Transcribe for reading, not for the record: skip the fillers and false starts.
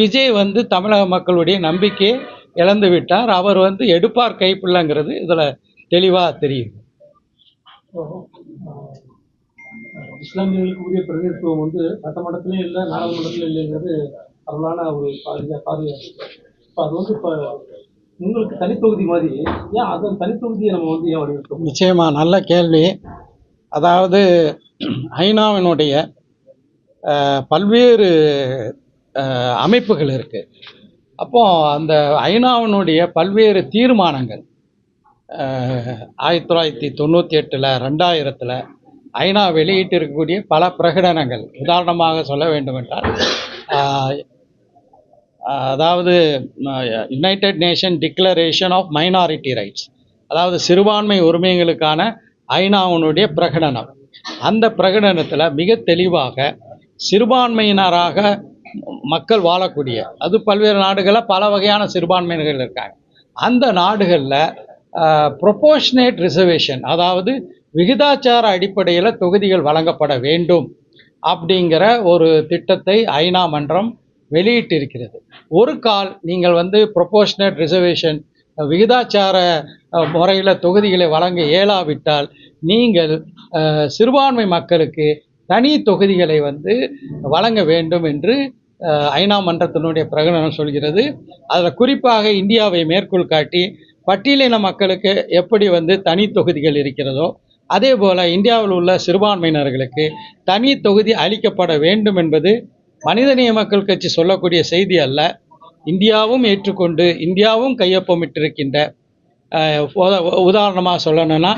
விஜய் வந்து தமிழக மக்களுடைய நம்பிக்கையை இழந்து விட்டார். அவர் வந்து எடுப்பார் கைப்பிள்ளைங்கிறது இதில் தெளிவாக தெரியுது. இஸ்லாமியர்களுக்கு உரிய பிரதிநிதித்துவம் வந்து சட்டமன்றத்திலே இல்லை, நாடாளுமன்றத்திலே இல்லைங்கிறது அருளான ஒரு பார்வையாக இருக்கு. இப்போ அது வந்து இப்போ உங்களுக்கு தனித்தொகுதி மாதிரி ஏன் அதன் தனித்தொகுதியை நம்ம வந்து ஏன் வலியுறுத்தோம்? நிச்சயமா நல்ல கேள்வி. அதாவது ஐநாவினுடைய பல்வேறு அமைப்புகள் இருக்குது. அப்போ அந்த ஐநாவினுடைய பல்வேறு தீர்மானங்கள் 1998 2000 ஐநா வெளியிட்டிருக்கக்கூடிய பல பிரகடனங்கள், உதாரணமாக சொல்ல வேண்டுமென்றால் அதாவது united nation declaration of minority rights, அதாவது சிறுபான்மை உரிமைகளுக்கான ஐநாவினுடைய பிரகடனம். அந்த பிரகடனத்தில் மிக தெளிவாக சிறுபான்மையினராக மக்கள் வாழக்கூடிய, அது பல்வேறு நாடுகளில் பல வகையான சிறுபான்மையினர்கள் இருக்காங்க. அந்த நாடுகளில் ப்ரொபோர்ஷனேட் ரிசர்வேஷன், அதாவது விகிதாச்சார அடிப்படையில் தொகுதிகள் வழங்கப்பட வேண்டும் அப்படிங்கிற ஒரு திட்டத்தை ஐநா மன்றம் வெளியிட்டிருக்கிறது. ஒரு கால் நீங்கள் வந்து ப்ரொபோர்ஷனேட் ரிசர்வேஷன் விகிதாச்சார முறையில் தொகுதிகளை வழங்க இயலாவிட்டால் நீங்கள் சிறுபான்மை மக்களுக்கு தனி தொகுதிகளை வந்து வழங்க வேண்டும் என்று ஐநா மன்றத்தினுடைய பிரகடனம் சொல்கிறது. அதில் குறிப்பாக இந்தியாவை மேற்கோள் காட்டி பட்டியலின மக்களுக்கு எப்படி வந்து தனி தொகுதிகள் இருக்கிறதோ அதே போல் இந்தியாவில் உள்ள சிறுபான்மையினர்களுக்கு தனி தொகுதி அளிக்கப்பட வேண்டும் என்பது மனிதநேய மக்கள் கட்சி சொல்லக்கூடிய செய்தி அல்ல. இந்தியாவும் ஏற்றுக்கொண்டு இந்தியாவும் கையொப்பமிட்டிருக்கின்ற, உதாரணமாக சொல்லணும்னா